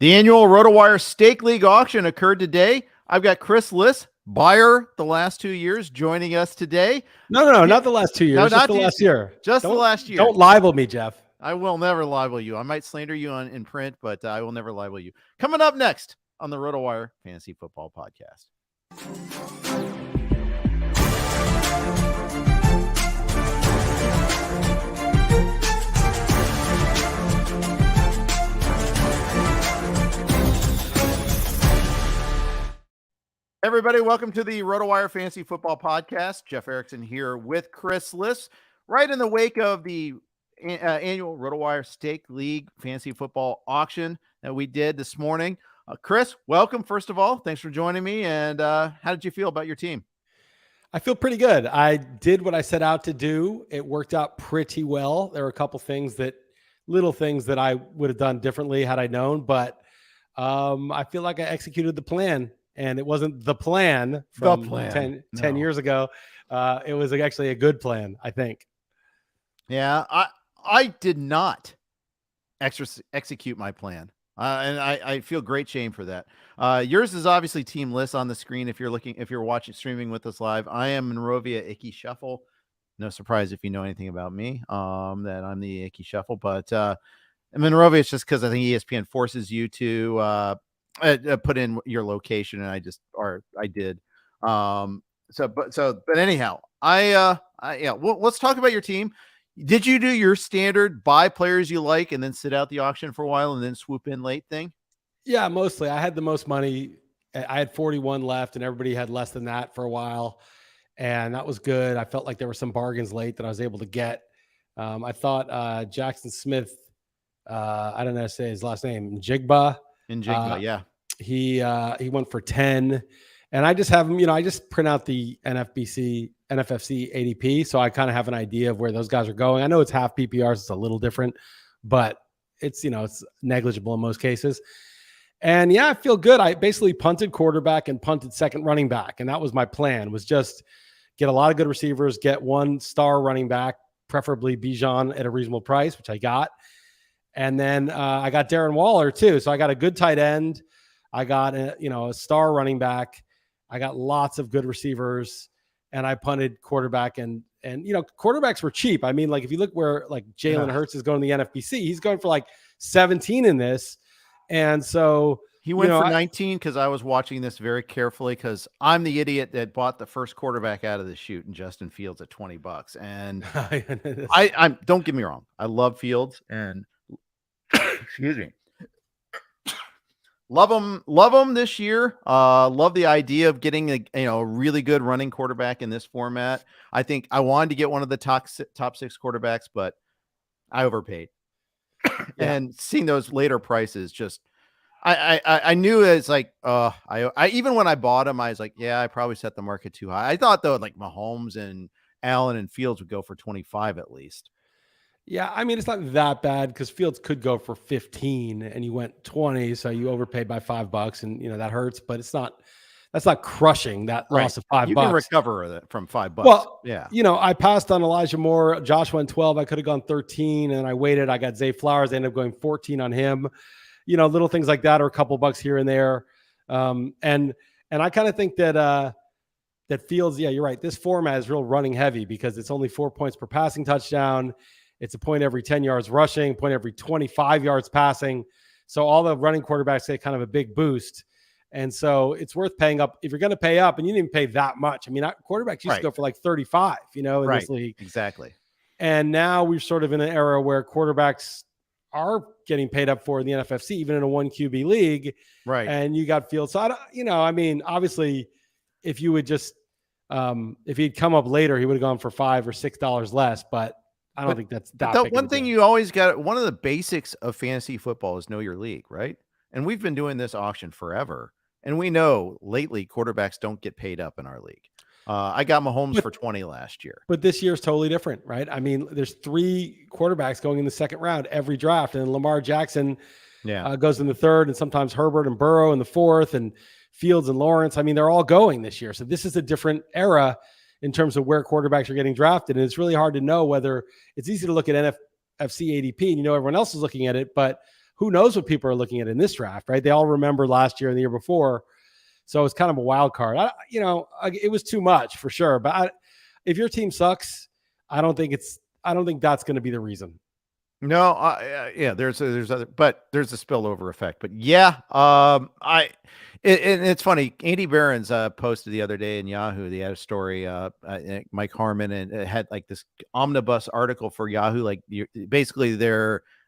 The annual RotoWire Steak League auction occurred today. I've got Chris Liss, buyer the last 2 years, joining us today. No, not the last 2 years. No, just the last year. Just the last year. Don't libel me, Jeff. I will never libel you. I might slander you in print, but I will never libel you. Coming up next on the RotoWire Fantasy Football Podcast. Everybody, welcome to the RotoWire Fantasy Football Podcast. Jeff Erickson here with Chris Liss, right in the wake of the annual RotoWire Steak League Fantasy Football auction that we did this morning. Chris, welcome, first of all. Thanks for joining me. And how did you feel about your team? I feel pretty good. I did what I set out to do. It worked out pretty well. There were a couple little things that I would have done differently had I known, but I feel like I executed the plan. And it wasn't the plan from 10 years ago. It was actually a good plan, I think. Yeah, I did not execute my plan. And I feel great shame for that. Yours is obviously Team Liss on the screen. If you're watching streaming with us live, I am Monrovia Icky Shuffle. No surprise if you know anything about me, that I'm the Icky Shuffle. But Monrovia, it's just because I think ESPN forces you to put in your location, and I did. But anyhow, let's talk about your team. Did you do your standard buy players you like and then sit out the auction for a while and then swoop in late thing? Yeah, mostly. I had the most money. I had 41 left, and everybody had less than that for a while, and that was good. I felt like there were some bargains late that I was able to get. I thought Jackson Smith, I don't know how to say his last name, Njigba, yeah. He went for 10, and I just have him, I just print out the NFFC ADP. So I kind of have an idea of where those guys are going. I know it's half PPRs. It's a little different, but it's negligible in most cases. And yeah, I feel good. I basically punted quarterback and punted second running back. And that was my plan, was just get a lot of good receivers, get one star running back, preferably Bijan at a reasonable price, which I got. And then I got Darren Waller too. So I got a good tight end. I got a star running back. I got lots of good receivers, and I punted quarterback. And quarterbacks were cheap. I mean, like if you look where like Jalen Hurts is going to the NFBC, he's going for like 17 in this. And so he went for 19 because I was watching this very carefully because I'm the idiot that bought the first quarterback out of the chute in Justin Fields at $20. And I don't get me wrong, I love Fields and excuse me. Love them this year. Love the idea of getting a really good running quarterback in this format. I think I wanted to get one of the top 6 quarterbacks, but I overpaid. And seeing those later prices, just I knew it's like I even when I bought them, I was like, yeah, I probably set the market too high. I thought though, like Mahomes and Allen and Fields would go for 25 at least. Yeah, I mean, it's not that bad because Fields could go for 15 and you went 20, so you overpaid by $5, and that hurts, but that's not crushing that loss of $5. You can recover from $5. Well, yeah. I passed on Elijah Moore. Josh went 12. I could have gone 13, and I waited. I got Zay Flowers. I ended up going 14 on him. Little things like that, or a couple bucks here and there. And I kind of think that Fields, yeah, you're right. This format is real running heavy because it's only 4 points per passing touchdown. It's a point every 10 yards rushing, point every 25 yards passing. So all the running quarterbacks get kind of a big boost. And so it's worth paying up. If you're going to pay up, and you didn't even pay that much. I mean, quarterbacks used to go for like 35, in this league. Exactly. And now we're sort of in an era where quarterbacks are getting paid up for in the NFFC, even in a 1 QB league. Right. And you got Fields. So, obviously, if you would just, if he'd come up later, he would have gone for $5 or $6 less, but I don't think that's that. The one thing you always got, one of the basics of fantasy football is know your league, right? And we've been doing this auction forever. And we know lately quarterbacks don't get paid up in our league. I got Mahomes for 20 last year. But this year's totally different, right? I mean, there's 3 quarterbacks going in the second round every draft. And Lamar Jackson goes in the third, and sometimes Herbert and Burrow in the fourth, and Fields and Lawrence. I mean, they're all going this year. So this is a different era in terms of where quarterbacks are getting drafted. And it's really hard to know whether it's easy to look at NFC ADP and everyone else is looking at it, but who knows what people are looking at in this draft, right? They all remember last year and the year before. So it's kind of a wild card. It was too much for sure. But if your team sucks, I don't think that's going to be the reason. No, yeah, there's a spillover effect, but yeah, it's funny. Andy Behrens posted the other day in Yahoo. They had a story, Mike Harmon, and it had like this omnibus article for Yahoo. Like basically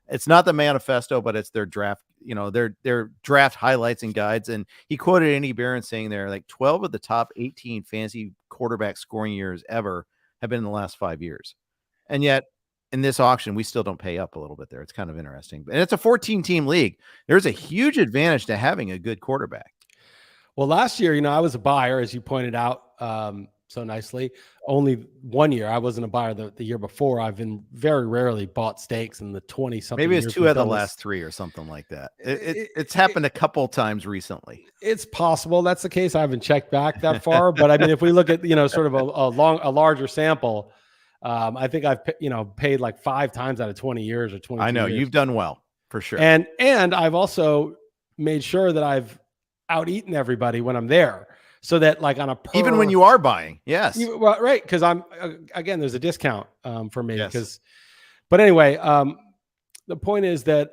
it's not the manifesto, but it's their draft, their draft highlights and guides. And he quoted Andy Behrens saying there, like 12 of the top 18 fantasy quarterback scoring years ever have been in the last 5 years. And yet, in this auction, we still don't pay up a little bit there. It's kind of interesting. And it's a 14-team league. There's a huge advantage to having a good quarterback. Well, last year, I was a buyer, as you pointed out so nicely. Only 1 year. I wasn't a buyer the year before. I've been very rarely bought stakes in the 20-something Maybe years. It's 2 out of the last 3 or something like that. It's happened a couple times recently. It's possible that's the case. I haven't checked back that far. But, I mean, if we look at, sort of a larger sample, I think I've paid like 5 times out of 20 years or 20. I know you've done well for sure. And I've also made sure that I've out-eaten everybody when I'm there, so that like on even when you are buying, yes, right, because I'm again there's a discount for me. Yes. But anyway, the point is that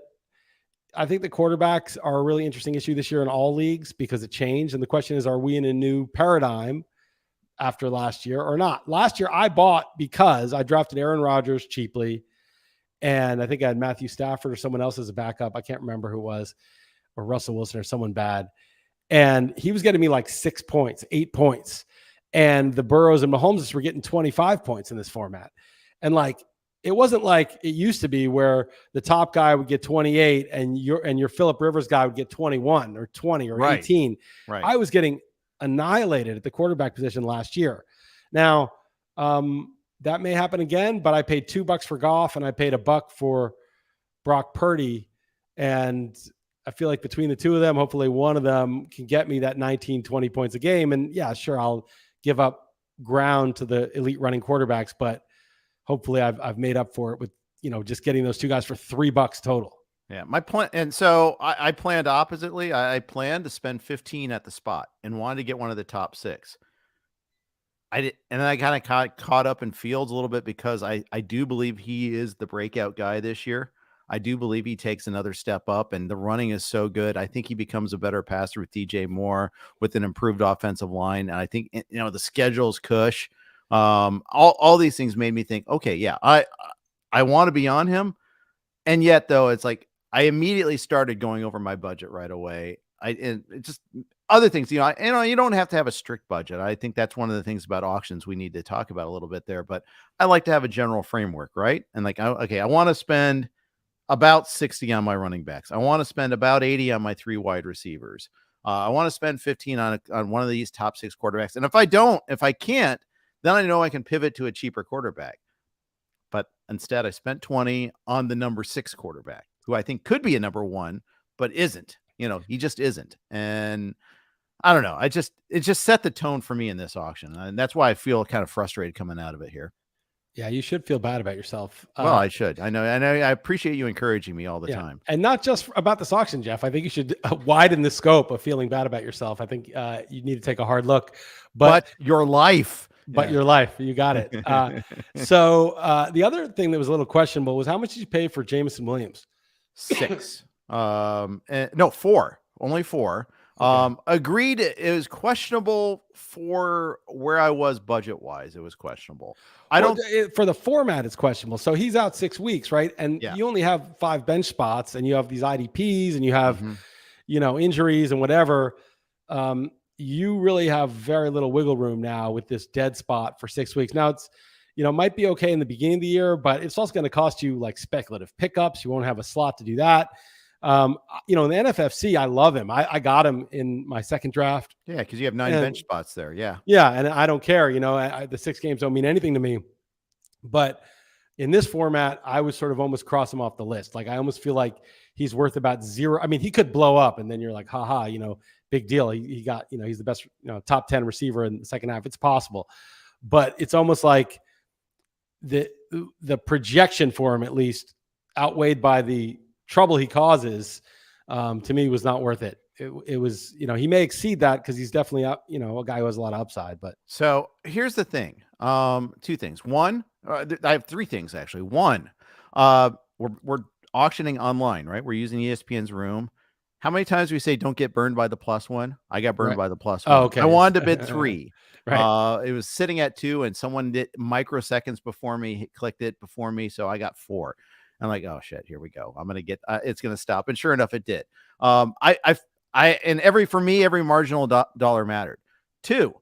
I think the quarterbacks are a really interesting issue this year in all leagues because it changed, and the question is, are we in a new paradigm after last year or not? Last year I bought because I drafted Aaron Rodgers cheaply, and I think I had Matthew Stafford or someone else as a backup. I can't remember who it was, or Russell Wilson or someone bad. And he was getting me like 6 points, 8 points. And the Burrows and Mahomes were getting 25 points in this format. And like, it wasn't like it used to be where the top guy would get 28 and your Phillip Rivers guy would get 21 or 20 or 18. Right. I was getting annihilated at the quarterback position last year. Now, that may happen again, but I paid $2 for Goff and I paid $1 for Brock Purdy. And I feel like between the two of them, hopefully one of them can get me that 19, 20 points a game. And yeah, sure, I'll give up ground to the elite running quarterbacks, but hopefully I've made up for it with, just getting those two guys for $3 total. Yeah, my plan. And so I planned oppositely. I planned to spend 15 at the spot and wanted to get one of the top 6. I did, and then I kind of caught up in Fields a little bit because I do believe he is the breakout guy this year. I do believe he takes another step up, and the running is so good. I think he becomes a better passer with DJ Moore, with an improved offensive line. And I think, the schedule's cush. All these things made me think, okay, yeah, I want to be on him. And yet though, it's like, I immediately started going over my budget right away. And just other things, you don't have to have a strict budget. I think that's one of the things about auctions we need to talk about a little bit there, but I like to have a general framework, right? And like, I want to spend about 60 on my running backs. I want to spend about 80 on my 3 wide receivers. I want to spend 15 on one of these top 6 quarterbacks. And if I can't, then I know I can pivot to a cheaper quarterback. But instead I spent 20 on the number 6 quarterback, who I think could be a number 1, but isn't. He just isn't. And I don't know. It just set the tone for me in this auction. And that's why I feel kind of frustrated coming out of it here. Yeah, you should feel bad about yourself. Well, I should. I know. I appreciate you encouraging me all the time. And not just about this auction, Jeff. I think you should widen the scope of feeling bad about yourself. I think you need to take a hard look. But your life. But your life. You got it. So the other thing that was a little questionable was how much did you pay for Jameson Williams? 6. No, 4. Only 4. Okay. Agreed. It was questionable for where I was budget wise. It was questionable. For the format, it's questionable. So he's out 6 weeks, right? And you only have 5 bench spots, and you have these IDPs, and you have, injuries and whatever. You really have very little wiggle room now with this dead spot for 6 weeks. Now it's, might be okay in the beginning of the year, but it's also going to cost you like speculative pickups. You won't have a slot to do that. In the NFFC, I love him. I got him in my second draft. Yeah, because you have 9 bench spots there. Yeah. Yeah, and I don't care. The 6 games don't mean anything to me. But in this format, I would sort of almost cross him off the list. Like I almost feel like he's worth about 0. I mean, he could blow up, and then you're like, haha, big deal. He got, he's the best, top 10 receiver in the second half. It's possible, but it's almost like the projection for him, at least, outweighed by the trouble he causes, to me, was not worth it. It was, he may exceed that because he's definitely up, a guy who has a lot of upside. But so here's the thing. Two things. One, I have three things actually. One, we're auctioning online, right? We're using ESPN's room. How many times do we say don't get burned by the +1? I got burned by the +1. Oh, okay. I wanted to bid 3. Right. It was sitting at 2, and someone did microseconds before me, clicked it before me, so I got 4. I'm like, oh shit, here we go. I'm gonna get. It's gonna stop, and sure enough, it did. For me, every marginal dollar mattered. 2,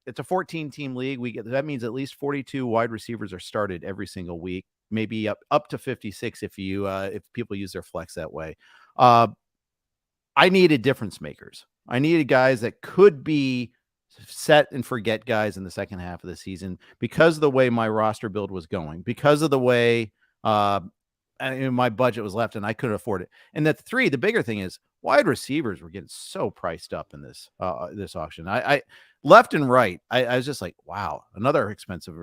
it's a 14-team league. That means at least 42 wide receivers are started every single week, maybe up to 56 if people use their flex that way. I needed difference makers. I needed guys that could be set and forget guys in the second half of the season because of the way my roster build was going, because of the way my budget was left and I couldn't afford it. And that 3, the bigger thing is wide receivers were getting so priced up in this auction. I left and right. I was just like, wow, another expensive,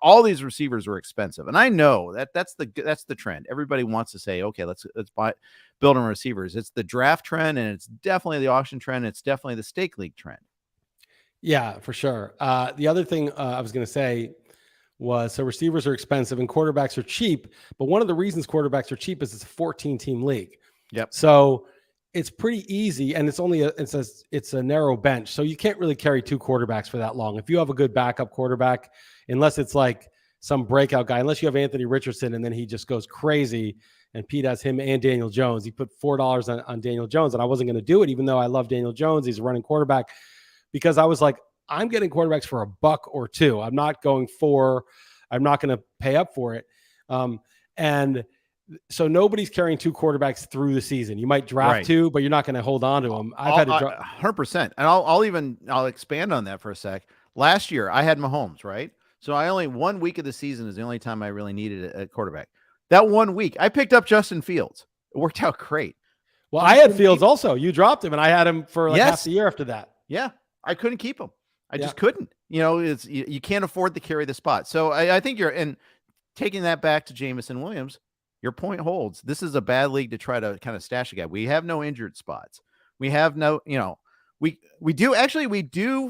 all these receivers were expensive. And I know that's the trend. Everybody wants to say, okay, let's build on receivers. It's the draft trend, and it's definitely the auction trend. It's definitely the stake league trend. Yeah, for sure. The other thing I was going to say was, so receivers are expensive and quarterbacks are cheap. But one of the reasons quarterbacks are cheap is it's a 14-team league. Yep. So it's pretty easy, and it's a narrow bench. So you can't really carry 2 quarterbacks for that long. If you have a good backup quarterback, unless it's like some breakout guy, unless you have Anthony Richardson and then he just goes crazy, and Pete has him and Daniel Jones. He put $4 on Daniel Jones, and I wasn't going to do it, even though I love Daniel Jones. He's a running quarterback, because I was like, I'm getting quarterbacks for $1 or $2. I'm not going I'm not going to pay up for it. And so nobody's carrying 2 quarterbacks through the season. You might draft 2, but you're not going to hold on to them. I've had to draft 100%. And I'll expand on that for a sec. Last year I had Mahomes, right? So I only 1 week of the season is the only time I really needed a quarterback. That 1 week I picked up Justin Fields. It worked out great. Well, I had Fields also. You dropped him, and I had him for half the year after that. Yeah. I couldn't keep him. I just couldn't. You can't afford to carry the spot. So I think and taking that back to Jameson Williams, your point holds. This is a bad league to try to kind of stash a guy. We have no injured spots. We have no, we do actually have the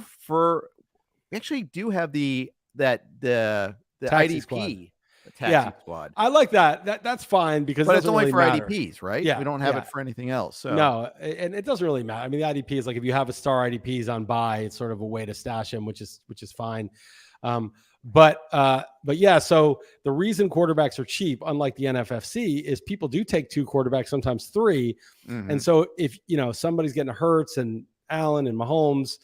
taxi IDP squad. taxi squad. I like that. That's fine, because it's only really for matter. IDPs, right? Yeah, we don't have it for anything else. So no, and it doesn't really matter. I mean, the IDP is like, if you have a star IDPs on buy, it's sort of a way to stash him, which is fine. But yeah, so the reason quarterbacks are cheap, unlike the NFFC, is people do take 2 quarterbacks, sometimes 3. Mm-hmm. And so if, somebody's getting Hurts and Allen and Mahomes,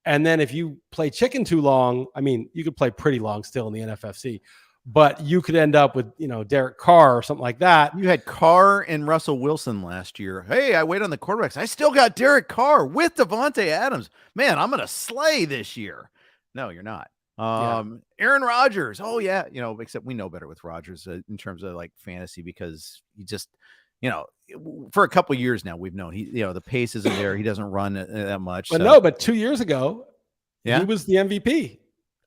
and then if you play chicken too long, I mean, you could play pretty long still in the NFFC, but you could end up with, Derek Carr or something like that. You had Carr and Russell Wilson last year. Hey, I wait on the quarterbacks. I still got Derek Carr with Devontae Adams. Man, I'm going to slay this year. No, you're not. Aaron Rodgers. Oh yeah. Except we know better with Rodgers in terms of like fantasy, because he just, for a couple of years now, we've known the pace isn't there. He doesn't run that much. But 2 years ago, he was the MVP.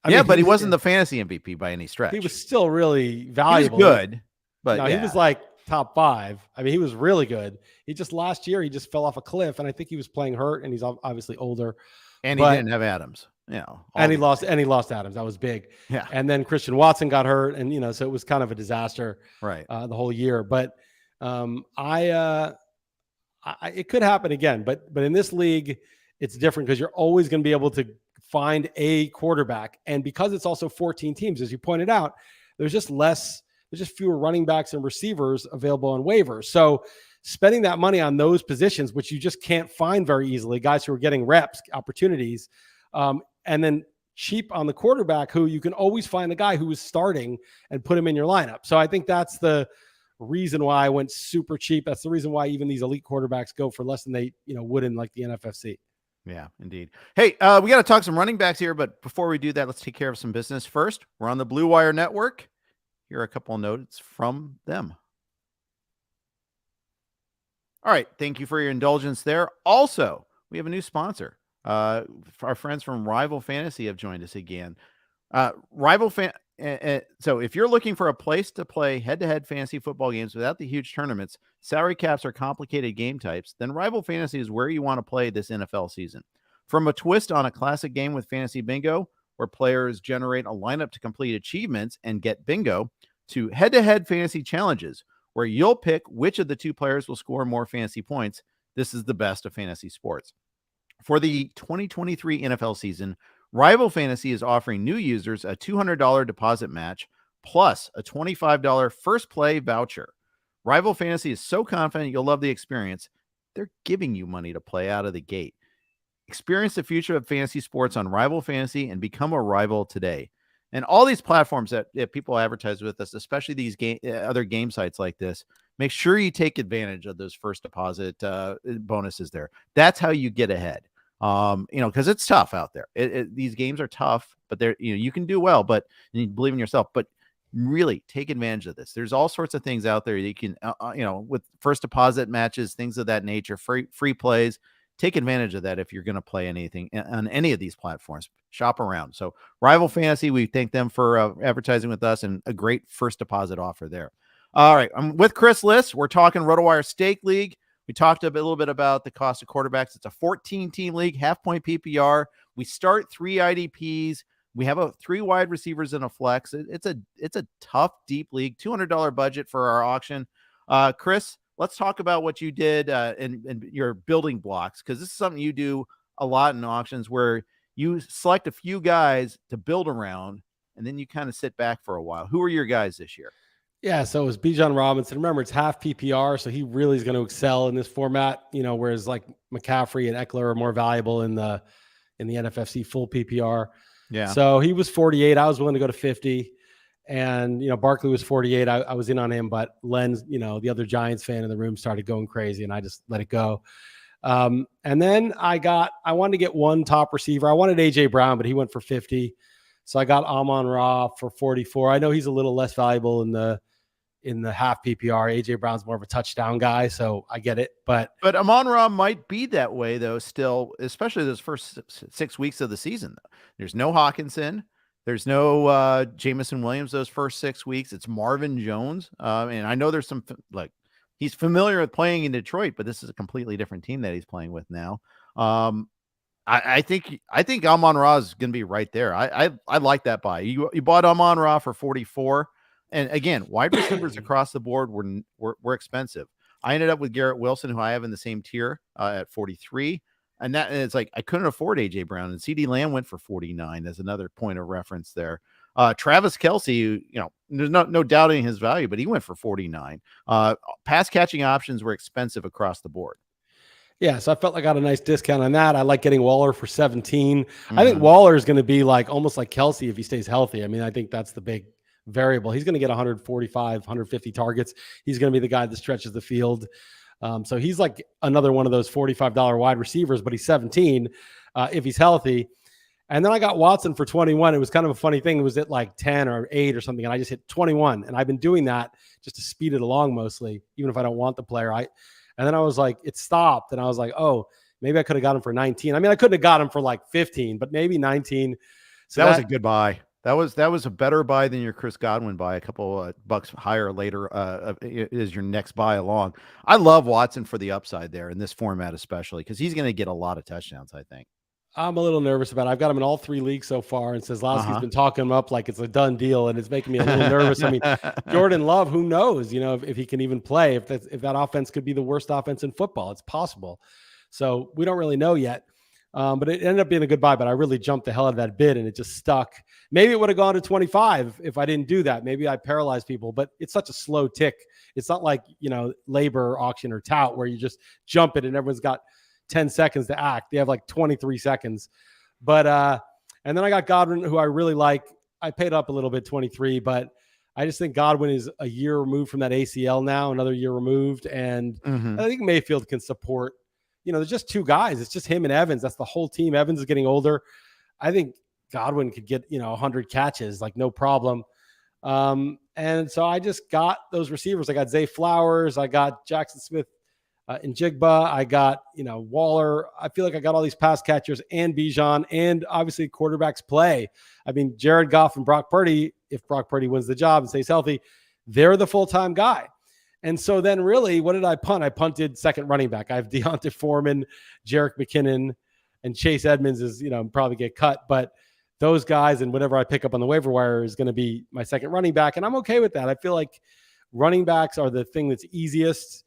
But he wasn't the fantasy MVP by any stretch. He was still really valuable. He was good, but he was like top 5. I mean, he was really good. He just last year, he just fell off a cliff, and I think he was playing hurt, and he's obviously older. And he didn't have Adams. And he lost Adams. That was big. Yeah. And then Christian Watson got hurt, and so it was kind of a disaster, right? The whole year. But it could happen again. But in this league, it's different, because you're always going to be able to find a quarterback, and because it's also 14 teams, as you pointed out, there's just fewer running backs and receivers available on waivers. So spending that money on those positions, which you just can't find very easily, guys who are getting reps, opportunities. And then cheap on the quarterback, who you can always find a guy who is starting and put him in your lineup. So I think that's the reason why I went super cheap. That's the reason why even these elite quarterbacks go for less than they would in like the NFFC. Yeah, indeed. Hey, we got to talk some running backs here, but before we do that, let's take care of some business first. We're on the Blue Wire Network. Here are a couple of notes from them. All right, thank you for your indulgence there. Also, we have a new sponsor. Our friends from Rival Fantasy have joined us again. so if you're looking for a place to play head-to-head fantasy football games without the huge tournaments, salary caps, or complicated game types, then Rival Fantasy is where you want to play this NFL season. From a twist on a classic game with Fantasy Bingo, where players generate a lineup to complete achievements and get bingo, to head-to-head fantasy challenges, where you'll pick which of the two players will score more fantasy points, this is the best of fantasy sports. For the 2023 NFL season, Rival Fantasy is offering new users a $200 deposit match plus a $25 first play voucher. Rival Fantasy is so confident you'll love the experience, they're giving you money to play out of the gate. Experience the future of fantasy sports on Rival Fantasy and become a rival today. And all these platforms that people advertise with us, especially these other game sites like this, make sure you take advantage of those first deposit bonuses there. That's how you get ahead. Because it's tough out there. These games are tough, but they're, you can do well, but you need to believe in yourself. But really take advantage of this. There's all sorts of things out there you can, with first deposit matches, things of that nature, free plays. Take advantage of that if you're going to play anything on any of these platforms. Shop around. So Rival Fantasy, we thank them for advertising with us, and a great first deposit offer there. All right, I'm with Chris Liss. We're talking RotoWire Steak League. We talked a little bit about the cost of quarterbacks. It's a 14-team league, half-point PPR. We start 3 IDPs. We have 3 wide receivers and a flex. It's a tough, deep league. $200 budget for our auction. Chris, let's talk about what you did and your building blocks, because this is something you do a lot in auctions, where you select a few guys to build around, and then you kind of sit back for a while. Who are your guys this year? Yeah, so it was Bijan Robinson. Remember, it's half PPR, so he really is going to excel in this format. Whereas like McCaffrey and Eckler are more valuable in the NFFC full PPR. Yeah. So he was 48. I was willing to go to 50, and Barkley was 48. I was in on him, but Len's, the other Giants fan in the room, started going crazy, and I just let it go. And then I wanted to get one top receiver. I wanted AJ Brown, but he went for 50. So I got Amon-Ra for 44. I know he's a little less valuable in the half PPR. AJ Brown's more of a touchdown guy, so I get it. But Amon-Ra might be that way though, still, especially those first 6 weeks of the season. There's no Hawkinson. There's no Jameson Williams those first 6 weeks. It's Marvin Jones. And I know there's some, he's familiar with playing in Detroit, but this is a completely different team that he's playing with now. I think Amon-Ra is going to be right there. I like that buy. You bought Amon-Ra for 44, and again, wide receivers across the board were expensive. I ended up with Garrett Wilson, who I have in the same tier at 43, and it's like I couldn't afford AJ Brown, and CeeDee Lamb went for 49 as another point of reference there. Travis Kelce, there's no doubting his value, but he went for 49. Pass catching options were expensive across the board. Yeah, so I felt like I got a nice discount on that. I like getting Waller for 17. I think Waller is going to be almost like Kelce if he stays healthy. I mean, I think that's the big variable. He's going to get 145, 150 targets. He's going to be the guy that stretches the field. So he's like another one of those $45 wide receivers, but he's 17 if he's healthy. And then I got Watson for 21. It was kind of a funny thing. It was at like 10 or 8 or something, and I just hit 21. And I've been doing that just to speed it along mostly, even if I don't want the player. And then I was like, it stopped. And I was like, oh, maybe I could have got him for 19. I mean, I couldn't have got him for like 15, but maybe 19. So that was a good buy. That was a better buy than your Chris Godwin buy. A couple bucks higher later is your next buy along. I love Watson for the upside there in this format, especially because he's going to get a lot of touchdowns, I think. I'm a little nervous about it. I've got him in all 3 leagues so far, and Seslowsky's been talking him up like it's a done deal, and it's making me a little nervous. I mean, Jordan Love, who knows, if he can even play, if that offense could be the worst offense in football. It's possible. So we don't really know yet. But it ended up being a good buy, but I really jumped the hell out of that bid, and it just stuck. Maybe it would have gone to 25 if I didn't do that. Maybe I paralyzed people, but it's such a slow tick. It's not like, labor auction or tout where you just jump it and everyone's got 10 seconds to act. They have like 23 seconds. But and then I got Godwin, who I really like. I paid up a little bit, 23, but I just think Godwin is a year removed from that ACL now, another year removed. And I think Mayfield can support, there's just 2 guys. It's just him and Evans. That's the whole team. Evans is getting older. I think Godwin could get, 100 catches, like no problem. And so I just got those receivers. I got Zay Flowers. I got Jackson Smith in Jigba. I got, Waller. I feel like I got all these pass catchers and Bijan, and obviously quarterbacks play. I mean, Jared Goff and Brock Purdy if Brock Purdy wins the job and stays healthy, they're the full-time guy. And so then really, what did I punt? I punted second running back. I have Deontay Foreman, Jerick McKinnon, and Chase Edmonds is, probably get cut. But those guys and whatever I pick up on the waiver wire is going to be my second running back. And I'm okay with that. I feel like running backs are the thing that's easiest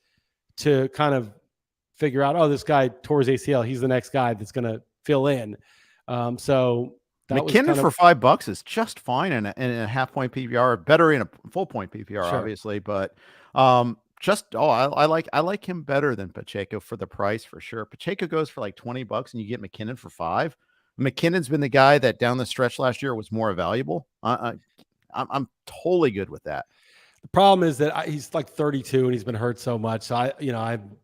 to kind of figure out, this guy tore his ACL. He's the next guy that's going to fill in. So that McKinnon for $5 is just fine in a half point PPR, better in a full point PPR, Sure. obviously, but I like him better than Pacheco for the price for sure. Pacheco goes for like $20 and you get McKinnon for $5. McKinnon's been the guy that down the stretch last year was more valuable. I'm totally good with that. The problem is that he's like 32 and he's been hurt so much. So I'm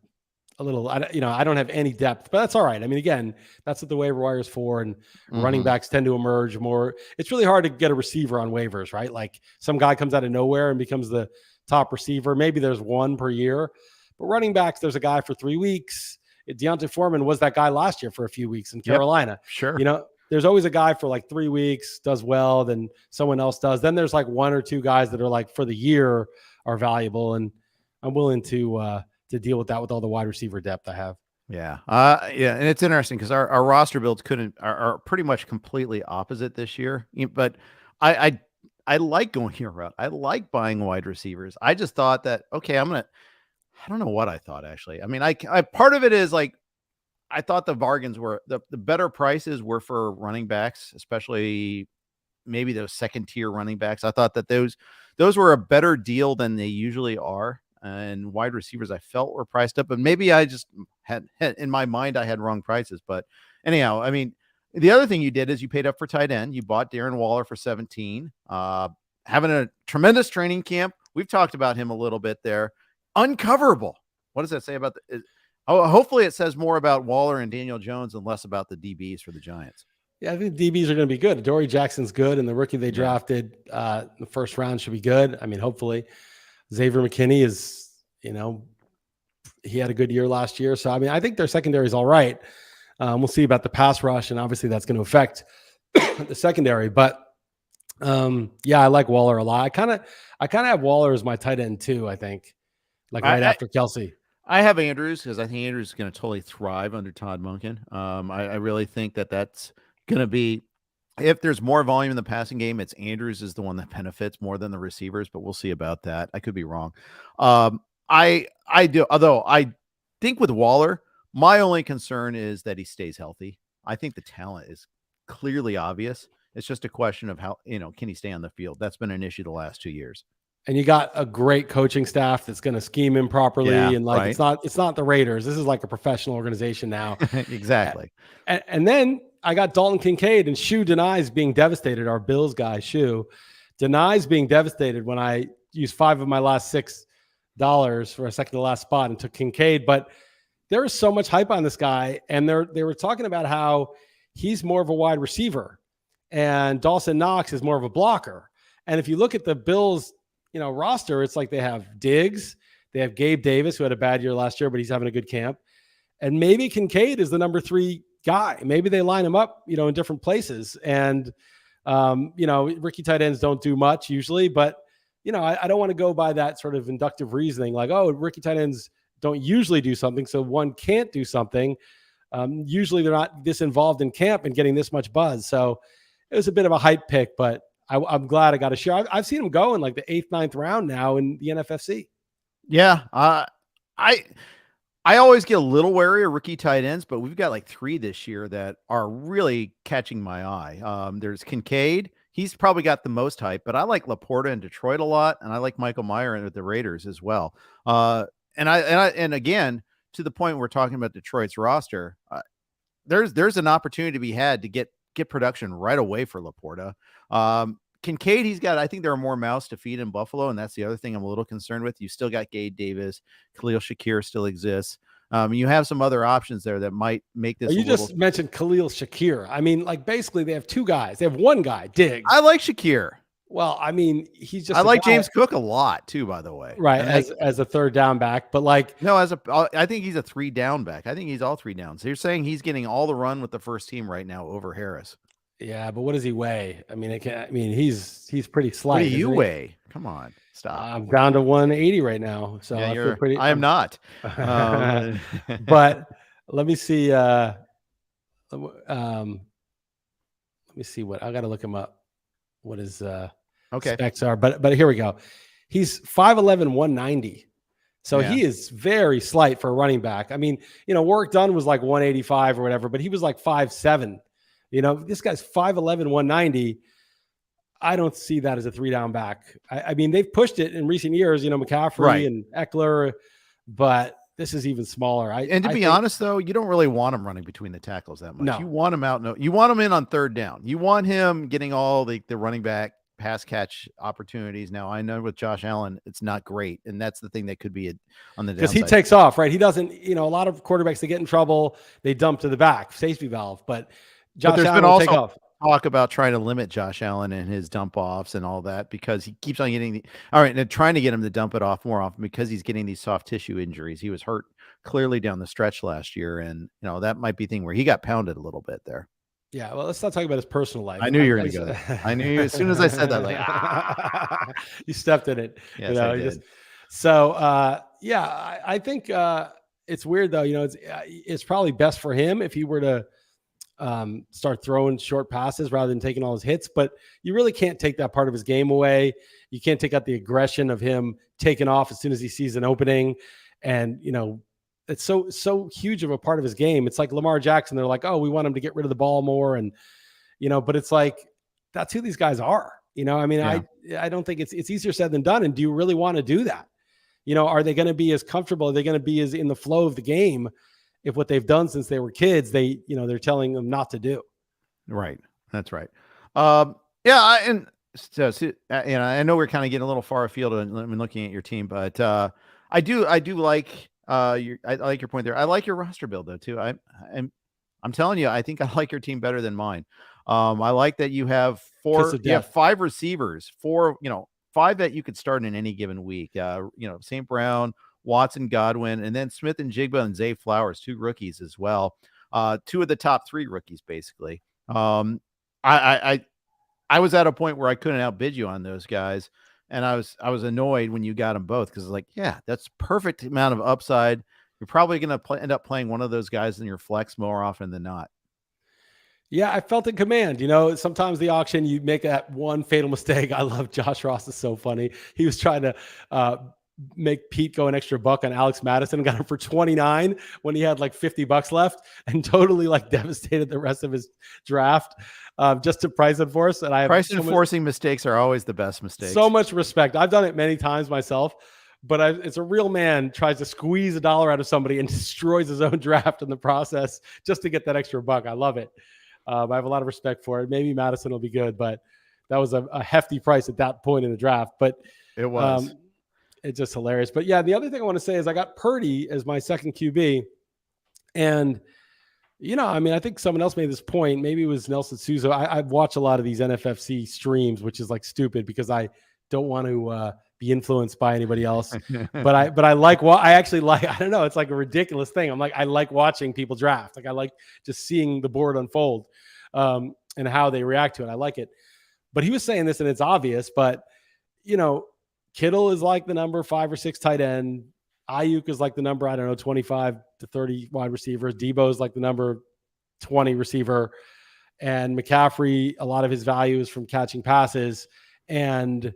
a little, I don't have any depth, but that's all right. I mean, again, that's what the waiver wire is for, and running backs tend to emerge more. It's really hard to get a receiver on waivers, right? Like some guy comes out of nowhere and becomes the top receiver. Maybe there's one per year, but running backs, there's a guy for 3 weeks. Deontay Foreman was that guy last year for a few weeks in Carolina. Yep, sure. There's always a guy for like 3 weeks, does well, then someone else does. Then there's like one or two guys that are like for the year are valuable. And I'm willing to deal with that with all the wide receiver depth I have. Yeah. And it's interesting because our roster builds are pretty much completely opposite this year, but I like going your route. I like buying wide receivers. I just thought that, okay, I don't know what I thought actually. I mean, I part of it is like, I thought the bargains were the better prices were for running backs, especially maybe those second tier running backs. I thought that those were a better deal than they usually are. And wide receivers I felt were priced up, but maybe I just had in my mind, I had wrong prices. But anyhow, I mean, the other thing you did is you paid up for tight end. You bought Darren Waller for 17, having a tremendous training camp. We've talked about him a little bit there. Uncoverable. What does that say about hopefully it says more about Waller and Daniel Jones and less about the DBs for the Giants. Yeah, I think DBs are going to be good. Dory Jackson's good, and the rookie they drafted in the first round should be good. I mean, hopefully. Xavier McKinney is, he had a good year last year. So, I mean, I think their secondary is all right. We'll see about the pass rush, and obviously that's going to affect the secondary. But, I like Waller a lot. I kind of have Waller as my tight end too, I think, like after Kelsey. I have Andrews because I think Andrews is going to totally thrive under Todd Monken. I really think that's going to be, if there's more volume in the passing game, it's Andrews is the one that benefits more than the receivers, but we'll see about that. I could be wrong. I do, although I think with Waller, my only concern is that he stays healthy. I think the talent is clearly obvious. It's just a question of how, can he stay on the field? That's been an issue the last 2 years. And you got a great coaching staff that's going to scheme him properly. And like, right. It's not the Raiders. This is like a professional organization now. Exactly. And then I got Dalton Kincaid, and Shu denies being devastated. Our Bills guy, Shu, denies being devastated when I used 5 of my last $6 for a second to last spot and took Kincaid. But there is so much hype on this guy. And they were talking about how he's more of a wide receiver and Dawson Knox is more of a blocker. And if you look at the Bills, roster, it's like they have Diggs, they have Gabe Davis, who had a bad year last year, but he's having a good camp. And maybe Kincaid is the number 3 guy. Maybe they line him up, in different places. And, rookie tight ends don't do much usually, but, I don't want to go by that sort of inductive reasoning, like, rookie tight ends don't usually do something, so one can't do something. Usually they're not this involved in camp and getting this much buzz. So it was a bit of a hype pick, but I'm glad I got a share. I've seen him go in like the 8th, 9th round now in the NFFC. Yeah. I always get a little wary of rookie tight ends, but we've got like 3 this year that are really catching my eye. There's Kincaid. He's probably got the most hype, but I like Laporta in Detroit a lot. And I like Michael Mayer with the Raiders as well. And again, to the point we're talking about Detroit's roster, there's an opportunity to be had to get production right away for Laporta. Kincaid, I think there are more mouths to feed in Buffalo, and that's the other thing I'm a little concerned with. You still got Gabe Davis, Khalil Shakir still exists. You have some other options there that might make this. You just mentioned Khalil Shakir. I mean, like basically they have 2 guys. They have 1 guy, Diggs. I like Shakir. Well, I mean, he's just. I like James Cook a lot too, by the way. Right, as a 3rd down back, but like no, I think he's a 3 down back. I think he's all 3 downs. So you're saying he's getting all the run with the first team right now over Harris. Yeah, but what does he weigh? I mean, he's pretty slight. What do you weigh? Come on, stop. I'm down to 180 right now, so Yeah, I feel pretty. I am not. But let me see. Let me see what I got to look him up. What his specs are? But here we go. He's 5'11", 190. So he is very slight for a running back. I mean, Warwick Dunn was like 185 or whatever, but he was like 5'7". This guy's 5'11", 190. I don't see that as a 3-down back. I mean, they've pushed it in recent years, McCaffrey and Eckler, but this is even smaller. To be honest, though, you don't really want him running between the tackles that much. No. You want him out. No, you want him in on third down. You want him getting all the running back pass catch opportunities. Now, I know with Josh Allen, it's not great, and that's the thing that could be on the downside. Because he takes off, right? He doesn't. A lot of quarterbacks, they get in trouble, they dump to the back, safety valve, but Josh Allen will take off. Talk about trying to limit Josh Allen and his dump offs and all that, because he keeps on getting and trying to get him to dump it off more often because he's getting these soft tissue injuries. He was hurt clearly down the stretch last year, and that might be a thing where he got pounded a little bit there. Yeah, well, let's not talk about his personal life. I knew you were going to go there. I knew as soon as I said that, like, you stepped in it. Yes, I did. I think it's weird though. It's probably best for him if he were to start throwing short passes rather than taking all his hits, but you really can't take that part of his game away. You can't take out the aggression of him taking off as soon as he sees an opening. And, it's so huge of a part of his game. It's like Lamar Jackson. They're like, oh, we want him to get rid of the ball more. And, but it's like, that's who these guys are. I don't think it's easier said than done. And do you really want to do that? Are they going to be as comfortable? Are they going to be as in the flow of the game if what they've done since they were kids, they're telling them not to do? Right. That's right. And so, I know we're kind of getting a little far afield when looking at your team, but I do like I like your point there. I like your roster build though too. I'm telling you, I think I like your team better than mine. I like that you have 5 receivers, 5 that you could start in any given week. St. Brown, Watson, Godwin, and then Smith and Jigba and Zay Flowers, 2 rookies as well. 2 of the top 3 rookies, basically. I was at a point where I couldn't outbid you on those guys, and I was annoyed when you got them both, because like, yeah, that's perfect amount of upside. You're probably going to end up playing one of those guys in your flex more often than not. Yeah, I felt in command. Sometimes the auction, you make that one fatal mistake. I love Josh Ross. Is so funny. He was trying to make Pete go an extra buck on Alex Madison and got him for 29 when he had like $50 left, and totally like devastated the rest of his draft just to price enforce. And price enforcing mistakes are always the best mistakes. So much respect. I've done it many times myself, but it's a real man tries to squeeze $1 out of somebody and destroys his own draft in the process just to get that extra buck. I love it. I have a lot of respect for it. Maybe Madison will be good, but that was a hefty price at that point in the draft. But it was. It's just hilarious. But yeah, the other thing I want to say is I got Purdy as my second QB. And, I think someone else made this point. Maybe it was Nelson Souza. I've watched a lot of these NFFC streams, which is like stupid because I don't want to be influenced by anybody else. but I like what I actually like. I don't know. It's like a ridiculous thing. I'm like, I like watching people draft. Like I like just seeing the board unfold and how they react to it. I like it. But he was saying this, and it's obvious, but Kittle is like the number 5 or 6 tight end. Ayuk is like the number, 25 to 30 wide receivers. Debo is like the number 20 receiver. And McCaffrey, a lot of his value is from catching passes. And,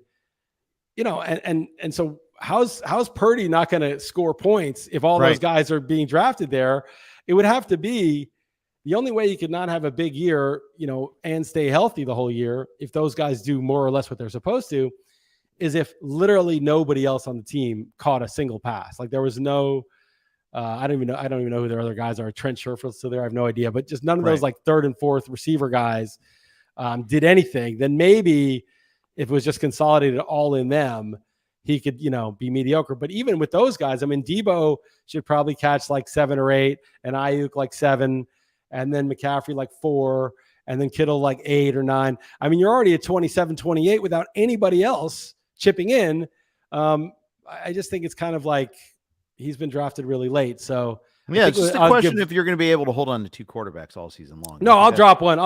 and so how's Purdy not going to score points if all those guys are being drafted there? It would have to be the only way you could not have a big year, and stay healthy the whole year, if those guys do more or less what they're supposed to, is if literally nobody else on the team caught a single pass. Like there was no, I don't even know who their other guys are. Trent Sherfield's still there. I have no idea, but just none of those like 3rd and 4th receiver guys did anything. Then maybe if it was just consolidated all in them, he could, be mediocre. But even with those guys, Debo should probably catch like 7 or 8, and Ayuk like 7, and then McCaffrey like 4, and then Kittle like 8 or 9. You're already at 27, 28 without anybody else chipping in. I just think it's kind of like he's been drafted really late. So Yeah, it's just a question if you're going to be able to hold on to two quarterbacks all season long. No, I'll drop one.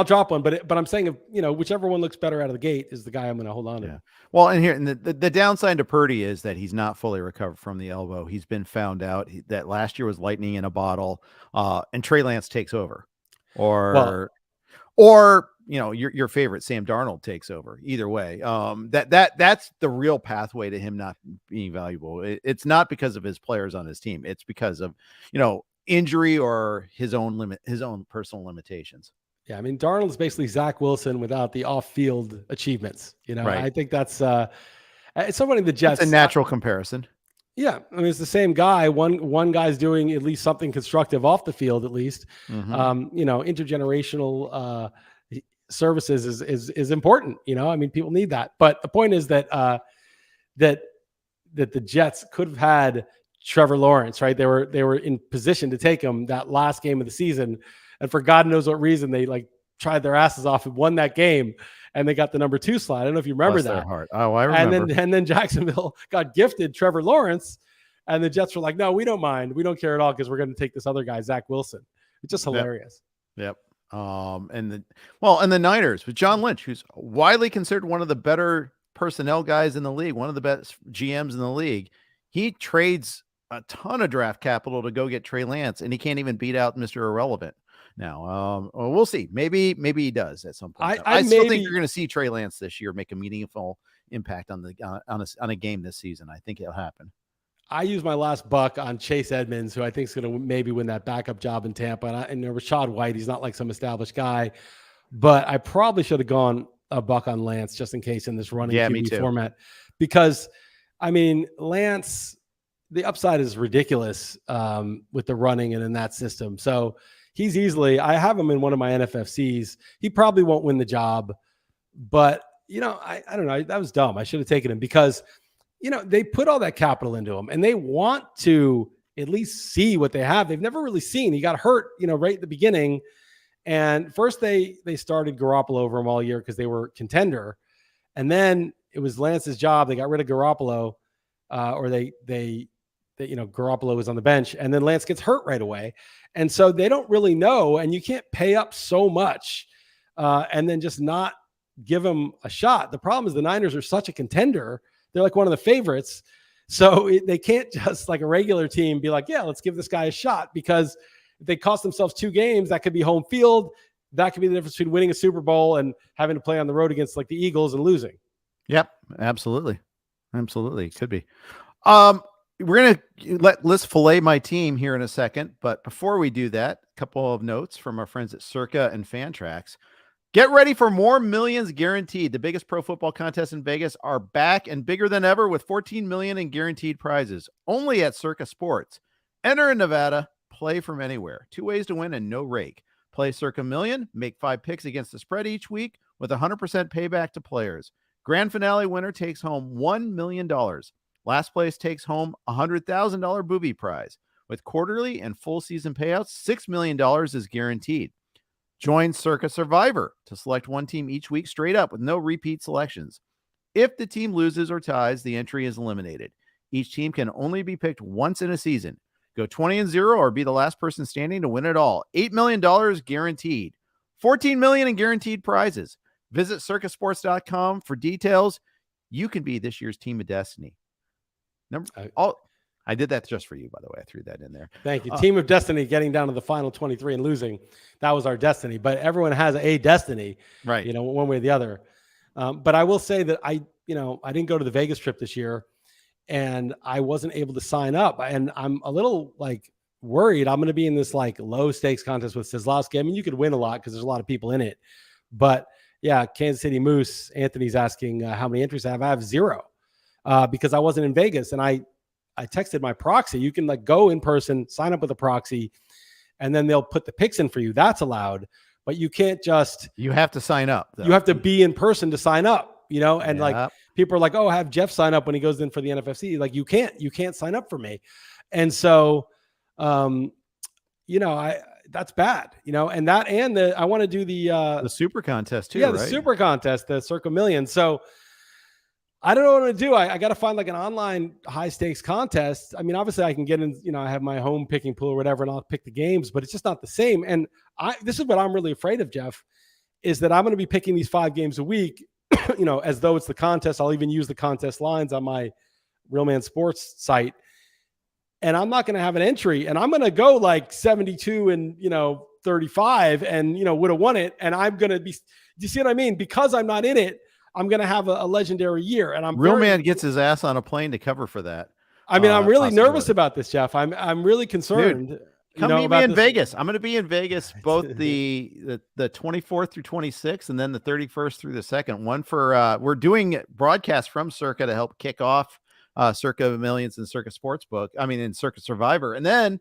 But I'm saying, whichever one looks better out of the gate is the guy I'm going to hold on to. Yeah. Well, and the downside to Purdy is that he's not fully recovered from the elbow. He's been found out that last year was lightning in a bottle, and Trey Lance takes over, or your favorite Sam Darnold takes over. Either way, that's the real pathway to him not being valuable. It's not because of his players on his team. It's because of injury or his own personal limitations. Yeah, I mean, Darnold's basically Zach Wilson without the off-field achievements. Right. I think that's it's somebody the Jets. It's a natural comparison. Yeah, I mean, it's the same guy. One guy's doing at least something constructive off the field, at least. Mm-hmm. Intergenerational services is important. I mean, people need that. But the point is that that the Jets could have had Trevor Lawrence, right? They were in position to take him that last game of the season. And for God knows what reason, they tried their asses off and won that game, and they got the number 2 slot. I don't know if you remember that. Oh, I remember. And then Jacksonville got gifted Trevor Lawrence, and the Jets were like, "No, we don't mind. We don't care at all because we're going to take this other guy, Zach Wilson." It's just hilarious. Yep. And the Niners with John Lynch, who's widely considered one of the better personnel guys in the league, one of the best GMs in the league. He trades a ton of draft capital to go get Trey Lance, and he can't even beat out Mr. Irrelevant. Now, we'll see. Maybe he does at some point. I still think you're going to see Trey Lance this year make a meaningful impact on a game this season. I think it'll happen. I use my last buck on Chase Edmonds, who I think is going to maybe win that backup job in Tampa. And Rashad White, he's not like some established guy, but I probably should have gone a buck on Lance just in case in this running QB format, because I mean, Lance, the upside is ridiculous with the running and in that system. So he's I have him in one of my NFFCs. He probably won't win the job, but I don't know. That was dumb. I should have taken him because, they put all that capital into him and they want to at least see what they have. They've never really seen. He got hurt, right at the beginning. And first they started Garoppolo over him all year because they were contender. And then it was Lance's job. They got rid of Garoppolo or Garoppolo was on the bench, and then Lance gets hurt right away. And so they don't really know, and you can't pay up so much and then just not give him a shot. The problem is the Niners are such a contender. They're like one of the favorites. So they can't just like a regular team be like, yeah, let's give this guy a shot, because if they cost themselves 2 games, that could be home field. That could be the difference between winning a Super Bowl and having to play on the road against like the Eagles and losing. Yep, absolutely. Absolutely. It could be. We're going to let Liss fillet my team here in a second. But before we do that, a couple of notes from our friends at Circa and Fantrax. Get ready for more millions guaranteed. The biggest pro football contests in Vegas are back and bigger than ever with 14 million in guaranteed prizes. Only at Circa Sports. Enter in Nevada. Play from anywhere. 2 ways to win and no rake. Play Circa Million. Make 5 picks against the spread each week with 100% payback to players. Grand finale winner takes home $1 million. Last place takes home $100,000 booby prize. With quarterly and full season payouts, $6 million is guaranteed. Join Circa Survivor to select one team each week straight up with no repeat selections. If the team loses or ties, the entry is eliminated. Each team can only be picked once in a season. Go 20-0 or be the last person standing to win it all. $8 million guaranteed. $14 million in guaranteed prizes. Visit circasports.com for details. You can be this year's team of destiny. I did that just for you, by the way. I threw that in there. Thank you. Team of destiny getting down to the final 23 and losing. That was our destiny. But everyone has a destiny, right? One way or the other. But I will say that I didn't go to the Vegas trip this year, and I wasn't able to sign up. And I'm a little worried. I'm going to be in this low stakes contest with Seslowsky. I mean, you could win a lot because there's a lot of people in it. But yeah, Kansas City Moose. Anthony's asking how many entries I have. I have 0 because I wasn't in Vegas, and I texted my proxy. You can go in person, sign up with a proxy, and then they'll put the picks in for you. That's allowed, but you can't just. You have to sign up. You have to be in person to sign up. And people are like, "Oh, have Jeff sign up when he goes in for the NFFC." You can't sign up for me, and so, that's bad. And I want to do the super contest too. Yeah, right? The super contest, the Circa Million. So I don't know what to do. I got to find like an online high stakes contest. I mean, obviously I can get in, I have my home picking pool or whatever, and I'll pick the games, but it's just not the same. And this is what I'm really afraid of, Jeff, is that I'm going to be picking these 5 games a week, as though it's the contest. I'll even use the contest lines on my Real Man Sports site. And I'm not going to have an entry, and I'm going to go like 72 and, 35 and, would have won it. And I'm going to be, do you see what I mean? Because I'm not in it, I'm going to have a legendary year. And I'm Real Man gets his ass on a plane to cover for that. I mean, I'm really nervous about this, Jeff. I'm really concerned. Dude, come meet me in Vegas. I'm going to be in Vegas both the 24th through 26th and then the 31st through the 2nd. One for we're doing broadcasts from Circa to help kick off Circa Millions and Circa Sportsbook. I mean, in Circa Survivor. And then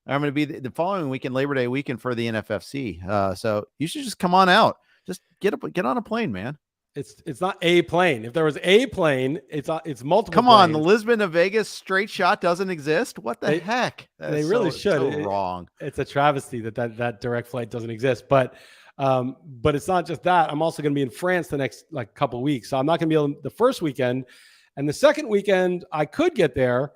I'm going to be the following weekend, Labor Day weekend, for the NFFC. So you should just come on out. Just get on a plane, man. It's not a plane. If there was a plane, it's multiple. Come on, the Lisbon to Vegas straight shot doesn't exist. What the heck? They really should. So wrong. It's a travesty that direct flight doesn't exist. But it's not just that. I'm also going to be in France the next couple weeks, so I'm not going to be able the first weekend, and the second weekend I could get there,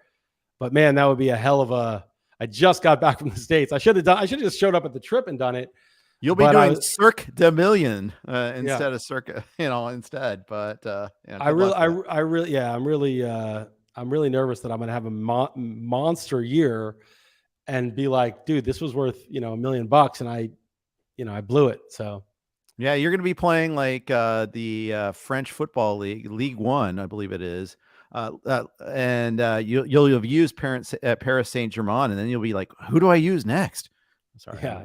but man, that would be a hell of a. I just got back from the States. I should have just showed up at the trip and done it. You'll be doing Circa Million instead of Circa, instead. But I'm really nervous that I'm going to have a monster year and be like, dude, this was worth $1 million, and I blew it. So yeah, you're going to be playing like the French football league, Ligue 1, I believe it is. And you'll have used Paris Saint-Germain, and then you'll be like, who do I use next? Sorry. Yeah.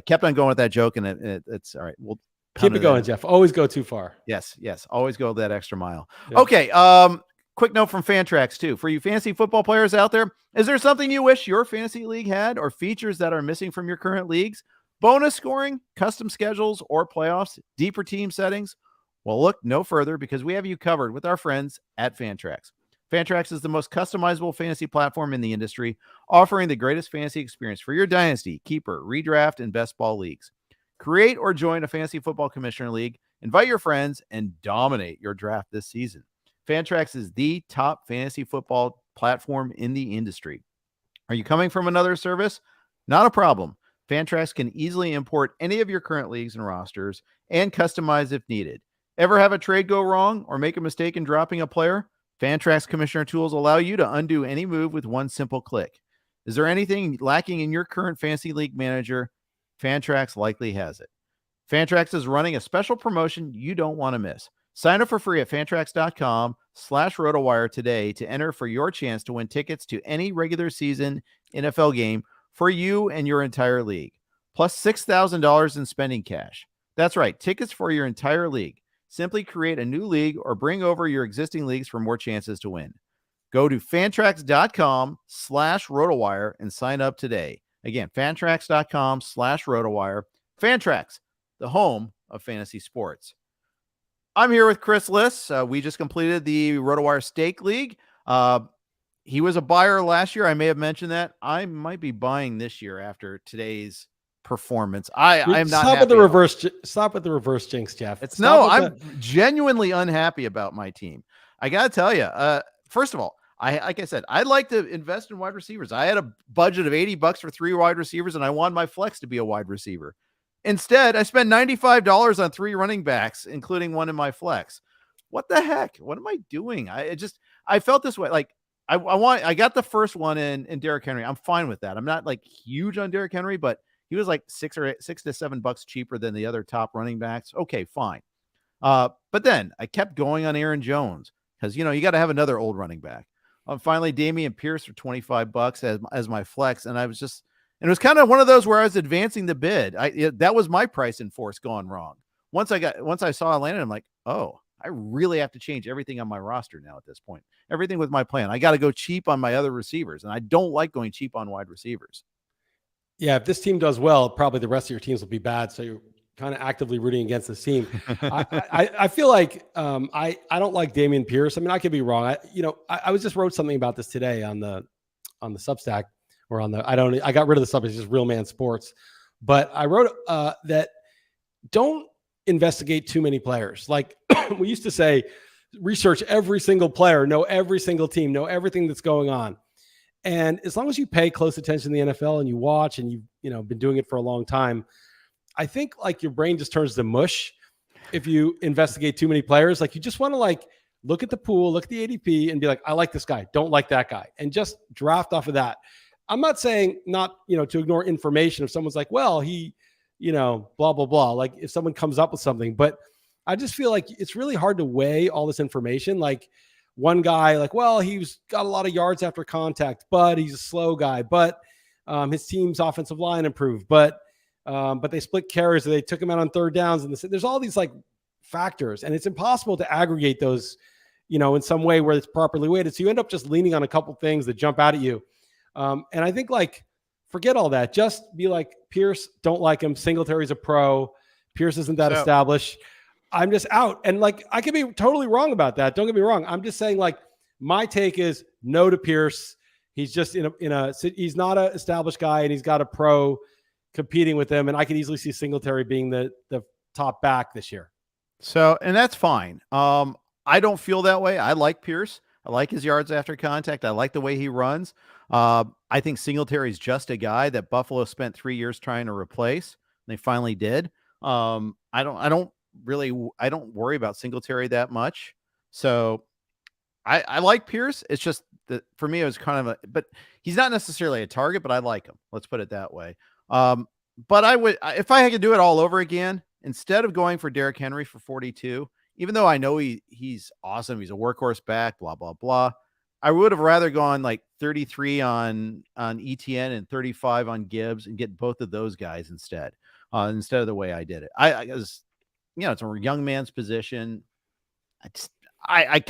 Kept on going with that joke, and it's all right. We'll keep it going, Jeff. Always go too far. Yes. Always go that extra mile. Yeah. Okay. Quick note from Fantrax too. For you fantasy football players out there, is there something you wish your fantasy league had, or features that are missing from your current leagues? Bonus scoring, custom schedules, or playoffs, deeper team settings? Well, look no further, because we have you covered with our friends at Fantrax. Fantrax is the most customizable fantasy platform in the industry, offering the greatest fantasy experience for your dynasty, keeper, redraft, and best ball leagues. Create or join a fantasy football commissioner league, invite your friends, and dominate your draft this season. Fantrax is the top fantasy football platform in the industry. Are you coming from another service? Not a problem. Fantrax can easily import any of your current leagues and rosters and customize if needed. Ever have a trade go wrong or make a mistake in dropping a player? Fantrax Commissioner tools allow you to undo any move with one simple click. Is there anything lacking in your current fantasy league manager? Fantrax likely has it. Fantrax is running a special promotion you don't want to miss. Sign up for free at fantrax.com/RotoWire today to enter for your chance to win tickets to any regular season NFL game for you and your entire league, plus $6,000 in spending cash. That's right, tickets for your entire league. Simply create a new league or bring over your existing leagues for more chances to win. Go to fantrax.com/RotoWire and sign up today. Again, fantrax.com/RotoWire. Fantrax, the home of fantasy sports. I'm here with Chris Liss. We just completed the RotoWire Steak League. He was a buyer last year. I may have mentioned that. I might be buying this year after today's performance. I'm not stop with the reverse jinx, Jeff. I'm genuinely unhappy about my team. I gotta tell you, first of all, like I said, I'd like to invest in wide receivers. I had a budget of $80 for 3 wide receivers, and I wanted my flex to be a wide receiver. Instead, I spent $95 on 3 running backs, including one in my flex. What the heck? What am I doing? I felt this way. Like I got the first one in Derrick Henry. I'm fine with that. I'm not like huge on Derrick Henry, but he was like $6 to $7 cheaper than the other top running backs. Okay, fine. But then I kept going on Aaron Jones because, you got to have another old running back. Finally, Dameon Pierce for $25 as my flex. And it was kind of one of those where I was advancing the bid. That was my price in force gone wrong. Once I saw it landed, I'm like, oh, I really have to change everything on my roster now at this point. Everything with my plan. I got to go cheap on my other receivers. And I don't like going cheap on wide receivers. Yeah, if this team does well, probably the rest of your teams will be bad. So you're kind of actively rooting against this team. I feel like I don't like Dameon Pierce. I mean, I could be wrong. I was just wrote something about this today on the Substack or I got rid of the Substack, it's just Real Man Sports. But I wrote that don't investigate too many players. Like we used to say, research every single player, know every single team, know everything that's going on. And as long as you pay close attention to the NFL and you watch and you've been doing it for a long time, I think like your brain just turns to mush if you investigate too many players. Like you just want to like look at the pool, look at the ADP and be like, I like this guy, don't like that guy, and just draft off of that. I'm not saying not, to ignore information if someone's like, well, he, blah, blah, blah. Like if someone comes up with something, but I just feel like it's really hard to weigh all this information. Like one guy, like, well, he's got a lot of yards after contact, but he's a slow guy, but his team's offensive line improved, but they split carries, or they took him out on third downs. And there's all these like factors, and it's impossible to aggregate those, in some way where it's properly weighted. So you end up just leaning on a couple things that jump out at you. And I think like, forget all that. Just be like, Pierce, don't like him. Singletary's a pro. Pierce isn't that established. I'm just out. And like, I could be totally wrong about that. Don't get me wrong. I'm just saying like, my take is no to Pierce. He's just he's not an established guy, and he's got a pro competing with him. And I could easily see Singletary being the top back this year. So, and that's fine. I don't feel that way. I like Pierce. I like his yards after contact. I like the way he runs. I think Singletary is just a guy that Buffalo spent 3 years trying to replace. They finally did. I don't worry about Singletary that much. So I like Pierce. It's just that for me, it was kind of but he's not necessarily a target, but I like him. Let's put it that way. But I would, if I had to do it all over again, instead of going for Derrick Henry for 42, even though I know he's awesome, he's a workhorse back, blah, blah, blah, I would have rather gone like 33 on Etienne and 35 on Gibbs and get both of those guys instead of the way I did it. I it's a young man's position. I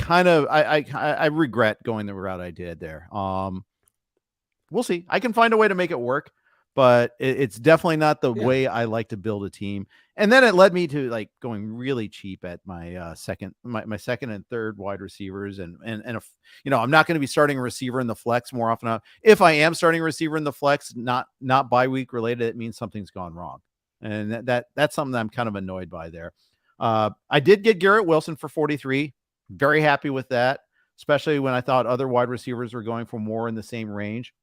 regret going the route I did there. We'll see. I can find a way to make it work, but it's definitely not the way I like to build a team. And then it led me to like going really cheap at my second and third wide receivers. And if, I'm not going to be starting a receiver in the flex more often. If I am starting a receiver in the flex, not bye week related, it means something's gone wrong. And that's something that I'm kind of annoyed by there. I did get Garrett Wilson for 43. Very happy with that, especially when I thought other wide receivers were going for more in the same range.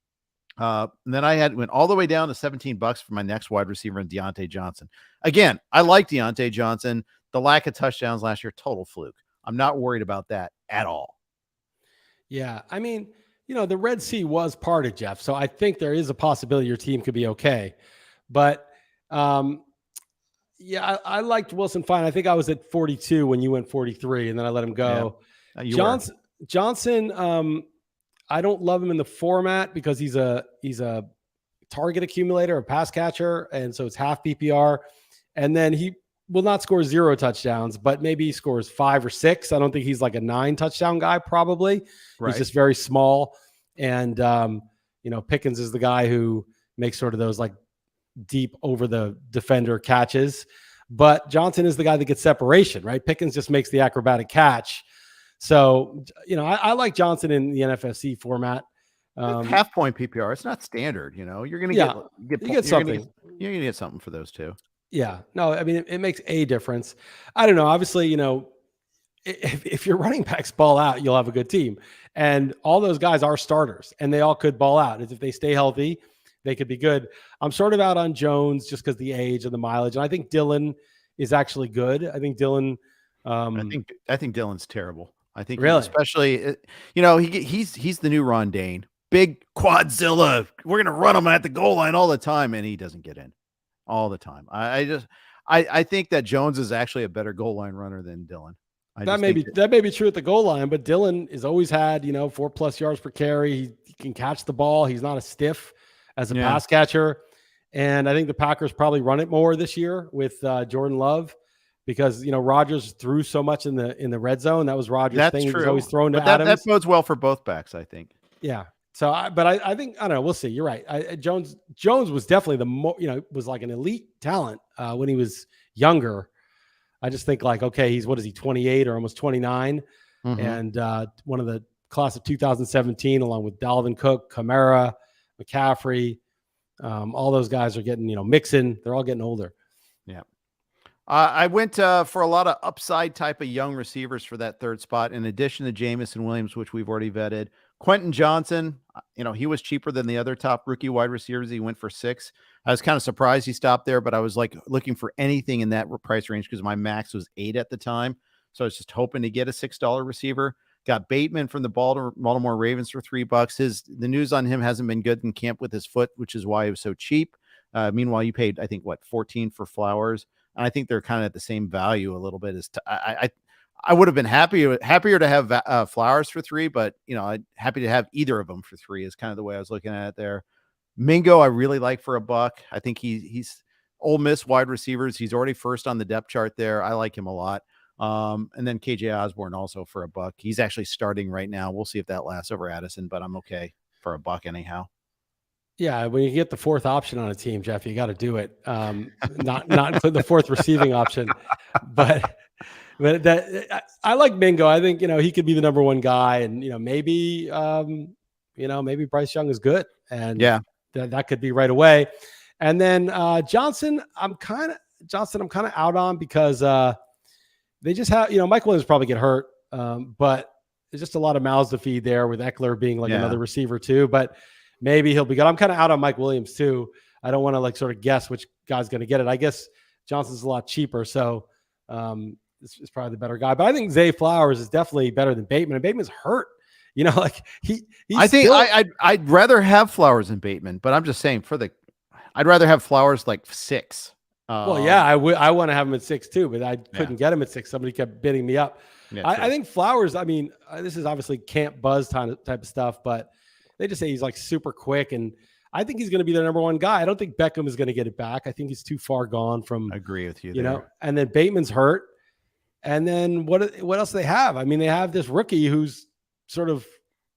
And then I went all the way down to $17 for my next wide receiver in Deontay Johnson. Again, I like Deontay Johnson. The lack of touchdowns last year, total fluke. I'm not worried about that at all. Yeah. I mean, the Red Sea was parted, Jeff. So I think there is a possibility your team could be okay. But I liked Wilson fine. I think I was at 42 when you went 43, and then I let him go. Yeah. Johnson, I don't love him in the format because he's a target accumulator, a pass catcher, and so it's half PPR. And then he will not score 0 touchdowns, but maybe he scores 5 or 6. I don't think he's like a 9 touchdown guy, probably. Right. He's just very small. And, Pickens is the guy who makes sort of those like deep over the defender catches. But Johnson is the guy that gets separation, right? Pickens just makes the acrobatic catch. So, I like Johnson in the NFFC format. Half point PPR. It's not standard. You're going to get something. You're going to get something for those two. Yeah. No, I mean, it makes a difference. I don't know. Obviously, if your running backs ball out, you'll have a good team. And all those guys are starters, and they all could ball out. If they stay healthy, they could be good. I'm sort of out on Jones just because the age and the mileage. And I think Dillon is actually good. I think Dillon. I think Dillon's terrible. I think really, especially, he's the new Ron Dane, big quadzilla. We're going to run him at the goal line all the time. And he doesn't get in all the time. I think that Jones is actually a better goal line runner than Dillon. That may be true at the goal line, but Dillon has always had, 4+ yards per carry. He can catch the ball. He's not a stiff as a pass catcher. And I think the Packers probably run it more this year with Jordan Love. Because Rodgers threw so much in the red zone. That was Rodgers' thing. He was always thrown to Adams. That bodes well for both backs, I think. Yeah. So, I think I don't know. We'll see. You're right. Jones was definitely was like an elite talent when he was younger. I just think like, okay, he's 28 or almost 29, and one of the class of 2017, along with Dalvin Cook, Kamara, McCaffrey, all those guys are getting Mixon. They're all getting older. Yeah. I went for a lot of upside type of young receivers for that third spot, in addition to Jameson Williams, which we've already vetted. Quentin Johnson, he was cheaper than the other top rookie wide receivers. He went for 6. I was kind of surprised he stopped there, but I was like looking for anything in that price range because my max was 8 at the time. So I was just hoping to get a $6 receiver. Got Bateman from the Baltimore Ravens for $3. The news on him hasn't been good in camp with his foot, which is why he was so cheap. Meanwhile, you paid, I think, 14 for Flowers. And I think they're kind of at the same value a little bit. I would have been happier to have Flowers for 3, but I'm happy to have either of them for 3 is kind of the way I was looking at it there. Mingo, I really like for $1. I think he's Ole Miss wide receivers. He's already first on the depth chart there. I like him a lot. And then KJ Osborne also for $1. He's actually starting right now. We'll see if that lasts over Addison, but I'm okay for $1 anyhow. Yeah, when you get the 4th option on a team, Jeff, you got to do it. Not the 4th receiving option, but that I like Mingo. I think he could be the number 1 guy, and maybe maybe Bryce Young is good, and that could be right away. And then Johnson, I'm kind of out on because they just have Mike Williams probably get hurt, but there's just a lot of mouths to feed there with Eckler being another receiver too, but. Maybe he'll be good. I'm kind of out on Mike Williams too. I don't want to sort of guess which guy's going to get it. I guess Johnson's a lot cheaper, so this is probably the better guy. But I think Zay Flowers is definitely better than Bateman. And Bateman's hurt. I'd rather have Flowers than Bateman, but I'm just saying I'd rather have Flowers 6. Well, yeah, I want to have him at 6 too, but I couldn't get him at 6. Somebody kept bidding me up. Yeah, I think Flowers. I mean, this is obviously camp buzz type of stuff, but. They just say he's super quick, and I think he's going to be their number 1 guy. I don't think Beckham is going to get it back. I think he's too far gone from. I agree with you. There. And then Bateman's hurt, and then what else do they have? I mean, they have this rookie who's sort of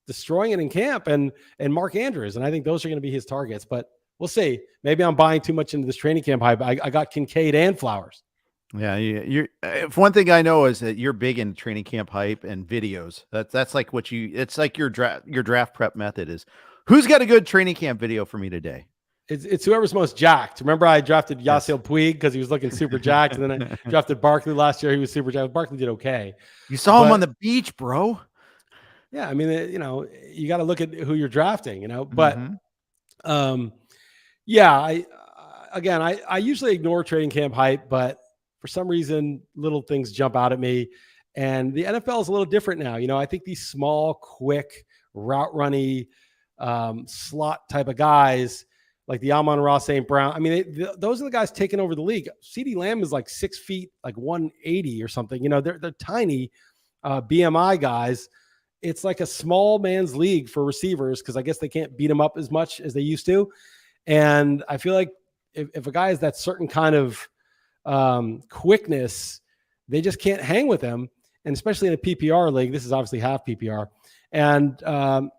destroying it in camp, and Mark Andrews, and I think those are going to be his targets. But we'll see. Maybe I'm buying too much into this training camp hype. I got Kincaid and Flowers. Yeah, if one thing I know is that you're big in training camp hype and videos. That's like it's like your draft prep method is. Who's got a good training camp video for me today? It's whoever's most jacked. Remember, I drafted Yasiel Puig because he was looking super jacked, and then I drafted Barkley last year. He was super jacked. Barkley did okay. You saw him on the beach, bro. Yeah, I mean, you got to look at who you're drafting, But, I usually ignore training camp hype, but. For some reason, little things jump out at me. And the NFL is a little different now. I think these small, quick, route runny, slot type of guys, like the Amon-Ra St. Brown. I mean, those are the guys taking over the league. CeeDee Lamb is 6 feet, 180 or something. They're tiny BMI guys. It's like a small man's league for receivers because I guess they can't beat them up as much as they used to. And I feel like if a guy has that certain kind of quickness, they just can't hang with them, and especially in a PPR league. This is obviously half PPR, and I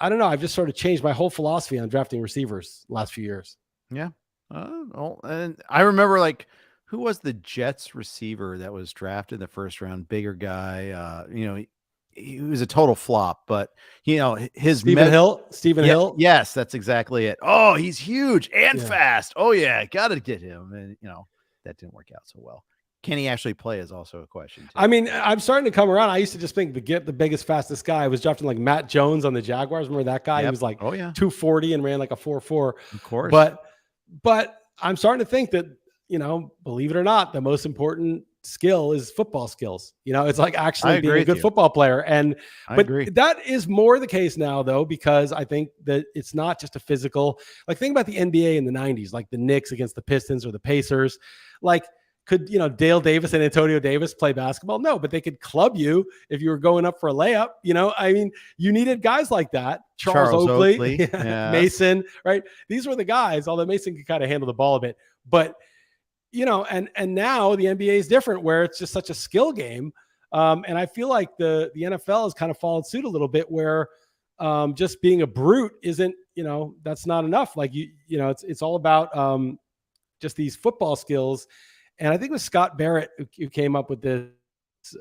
don't know. I've just sort of changed my whole philosophy on drafting receivers the last few years. Yeah, and I remember who was the Jets receiver that was drafted in the first round? Bigger guy, he was a total flop, but his Stephen Hill. Yes, that's exactly it. Oh, he's huge and fast. Oh yeah, gotta get him, and that didn't work out so well. Can he actually play is also a question too. I mean, I'm starting to come around. I used to just think the biggest, fastest guy. I was drafting Matt Jones on the Jaguars. Remember that guy? Yep. He was 240 and ran a 4.4. Of course. But I'm starting to think that, believe it or not, the most important skill is football skills. It's actually being a good football player. And I agree. That is more the case now though, because I think that it's not just a physical, think about the NBA in the 90s, the Knicks against the Pistons or the Pacers. Could Dale Davis and Antonio Davis play basketball? No, but they could club you if you were going up for a layup. I mean, you needed guys like that. Charles Oakley. Yeah. Mason, right? These were the guys, although Mason could kind of handle the ball a bit. But, and now the NBA is different where it's just such a skill game. And I feel like the NFL has kind of followed suit a little bit where just being a brute isn't, that's not enough. It's all about just these football skills. And I think it was Scott Barrett who came up with this,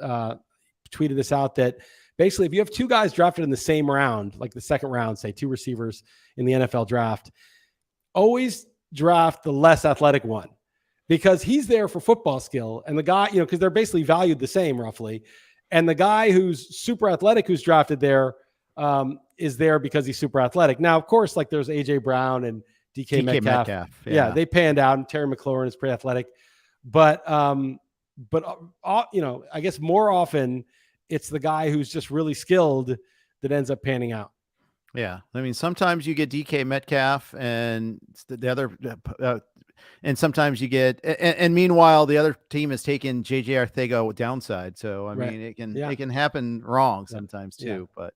tweeted this out, that basically if you have 2 guys drafted in the same round, the second round, say 2 receivers in the NFL draft, always draft the less athletic one, because he's there for football skill. And the guy, because they're basically valued the same roughly. And the guy who's super athletic, who's drafted there, is there because he's super athletic. Now, of course, like there's AJ Brown and DK Metcalf. Yeah, they panned out, and Terry McLaurin is pretty athletic. But I guess more often it's the guy who's just really skilled that ends up panning out. Yeah. I mean, sometimes you get DK Metcalf and the other, and sometimes you get, and meanwhile, the other team has taken JJ Arcega downside. So, I mean, it can happen wrong sometimes too, but,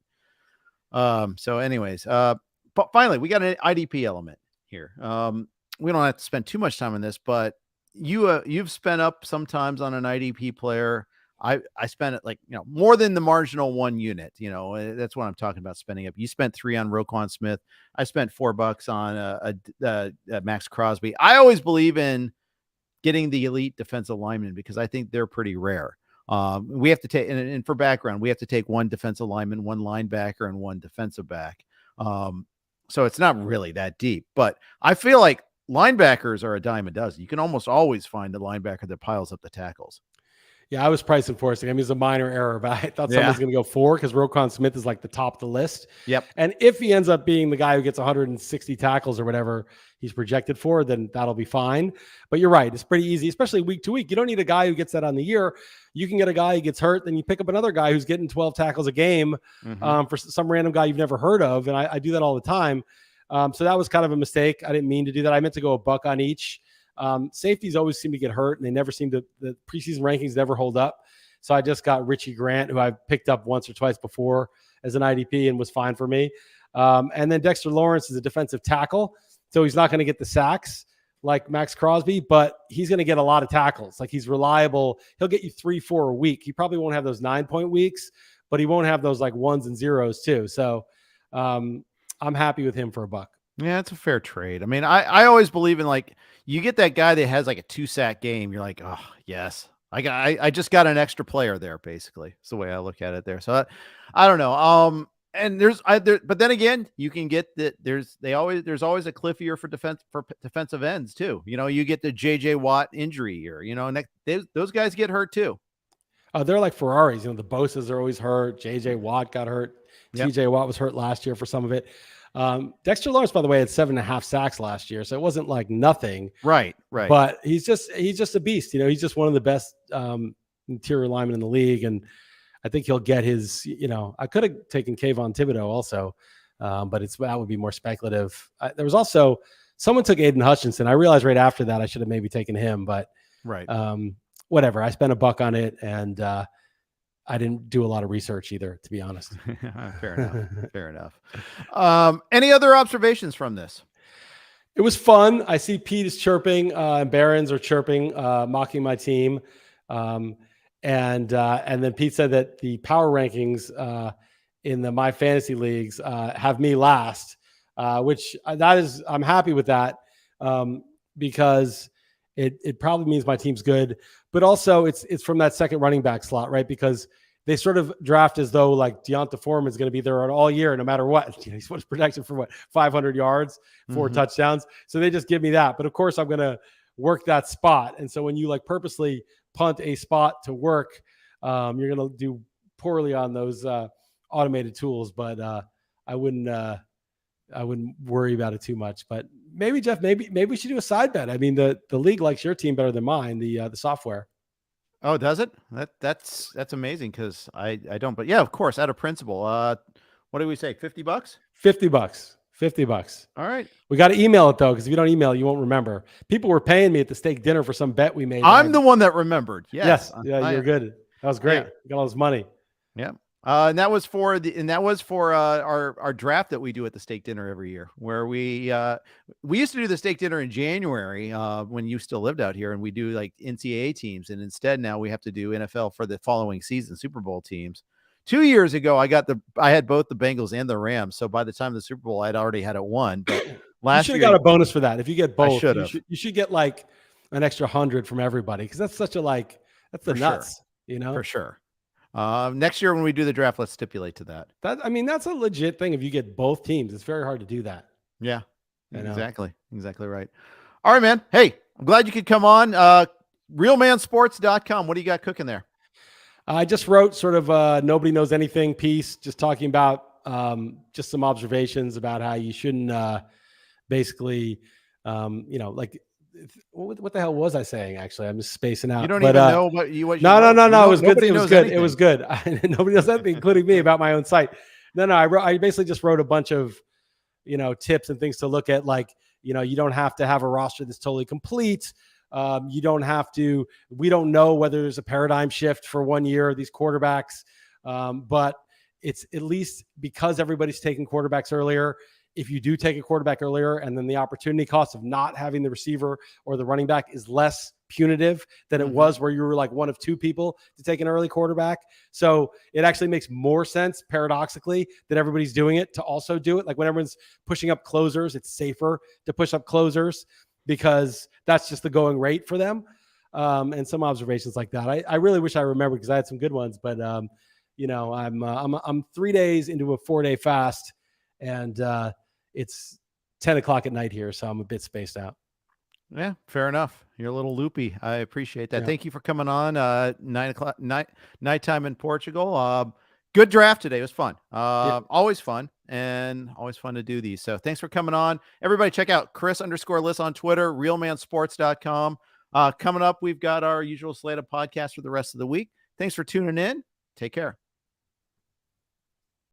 so anyways, but finally we got an IDP element here. We don't have to spend too much time on this, but you've spent up sometimes on an IDP player. I spent it more than the marginal 1 unit. That's what I'm talking about spending up. You spent 3 on Roquan Smith. I spent $4 on a Max Crosby. I always believe in getting the elite defensive lineman because I think they're pretty rare. We have to take, and for background, we have to take 1 defensive lineman, 1 linebacker, and 1 defensive back. So it's not really that deep, but I feel like linebackers are a dime a dozen. You can almost always find a linebacker that piles up the tackles. Yeah, I was price enforcing. I mean, it's a minor error, but I thought someone's going to go 4 because Roquan Smith is like the top of the list. Yep. And if he ends up being the guy who gets 160 tackles or whatever he's projected for, then that'll be fine. But you're right. It's pretty easy, especially week to week. You don't need a guy who gets that on the year. You can get a guy who gets hurt, then you pick up another guy who's getting 12 tackles a game for some random guy you've never heard of. And I do that all the time. So that was kind of a mistake. I didn't mean to do that. I meant to go $1 on each. Safeties always seem to get hurt, and they never seem to, the preseason rankings never hold up. So I just got Richie Grant, who I've picked up once or twice before as an IDP and was fine for me. And then Dexter Lawrence is a defensive tackle. So he's not going to get the sacks like Max Crosby, but he's going to get a lot of tackles. Like he's reliable. He'll get you 3-4 a week. He probably won't have those 9-point weeks, but he won't have those like 1s and 0s too. So I'm happy with him for $1. Yeah, it's a fair trade. I mean, I always believe in you get that guy that has like a 2-sack game. You're like, oh yes, I just got an extra player there. Basically, it's the way I look at it there. So I don't know. And but then again, you can get that. There's always a cliff year for defensive ends too. You get the JJ Watt injury year. Those guys get hurt too. They're like Ferraris. The Bosas are always hurt. JJ Watt got hurt. Yep. TJ Watt was hurt last year for some of it. Dexter Lawrence, by the way, had 7.5 sacks last year, so it wasn't like nothing. Right. But he's just a beast. He's just one of the best interior linemen in the league, and I think he'll get his. I could have taken Kayvon Thibodeau also, but that would be more speculative. There was also someone took Aiden Hutchinson. I realized right after that I should have maybe taken him, but whatever. I spent $1 on it, and I didn't do a lot of research either, to be honest. Fair enough. Any other observations from this? It was fun. I see Pete is chirping, and Barons are chirping, mocking my team. And then Pete said that the power rankings in the My Fantasy leagues have me last, which I'm happy with that because it probably means my team's good. But also it's from that second running back slot, right? Because they sort of draft as though like Deonta Foreman is going to be there all year, no matter what. He's projected for 500 yards, 4 touchdowns. So they just give me that. But of course, I'm going to work that spot. And so when you purposely punt a spot to work, you're going to do poorly on those automated tools. But I wouldn't worry about it too much. But maybe Jeff, maybe we should do a side bet. I mean, the league likes your team better than mine. The software. Oh, does it? That's amazing because I don't. But yeah, of course, out of principle. What do we say? $50? $50. All right. We got to email it though, because if you don't email, you won't remember. People were paying me at the steak dinner for some bet we made. I'm the one that remembered. Yes. Yeah, you're good. That was great. Yeah. You got all this money. Yeah. And that was for our draft that we do at the steak dinner every year, where we used to do the steak dinner in January when you still lived out here, and we do like NCAA teams, and instead now we have to do NFL for the following season, Super Bowl teams. 2 years ago, I had both the Bengals and the Rams, so by the time of the Super Bowl, I'd already had it won. But last you year, got a bonus for that. If you get both, you should get like an extra 100 from everybody, because that's such a that's the nuts, for sure. Next year when we do the draft, let's stipulate to that. That's a legit thing. If you get both teams, it's very hard to do that. Yeah, exactly right. All right, man. Hey, I'm glad you could come on. Realmansports.com. What do you got cooking there? I just wrote sort of a nobody knows anything piece, just talking about just some observations about how you shouldn't basically, like what the hell was I saying? Actually, I'm just spacing out. You don't but, even know what you wrote. No. It was good. Nobody It was knows good. anything. It was good. Nobody knows anything, including me, about my own site. No. I basically just wrote a bunch of, tips and things to look at. Like, you don't have to have a roster that's totally complete. You don't have to. We don't know whether there's a paradigm shift for 1 year of these quarterbacks, but it's at least because everybody's taking quarterbacks earlier. If you do take a quarterback earlier, and then the opportunity cost of not having the receiver or the running back is less punitive than it was where you were like one of two people to take an early quarterback. So it actually makes more sense, paradoxically, that everybody's doing it to also do it. Like when everyone's pushing up closers, it's safer to push up closers because that's just the going rate for them. And some observations like that. I really wish I remembered because I had some good ones, but I'm 3 days into a 4-day fast, and it's 10 o'clock at night here, so I'm a bit spaced out. Yeah, fair enough. You're a little loopy. I appreciate that. Yeah. Thank you for coming on. 9 o'clock nighttime in Portugal. Good draft today. It was fun. Always fun, and always fun to do these. So thanks for coming on. Everybody check out Chris_Liss on Twitter, realmansports.com. Coming up, we've got our usual slate of podcasts for the rest of the week. Thanks for tuning in. Take care.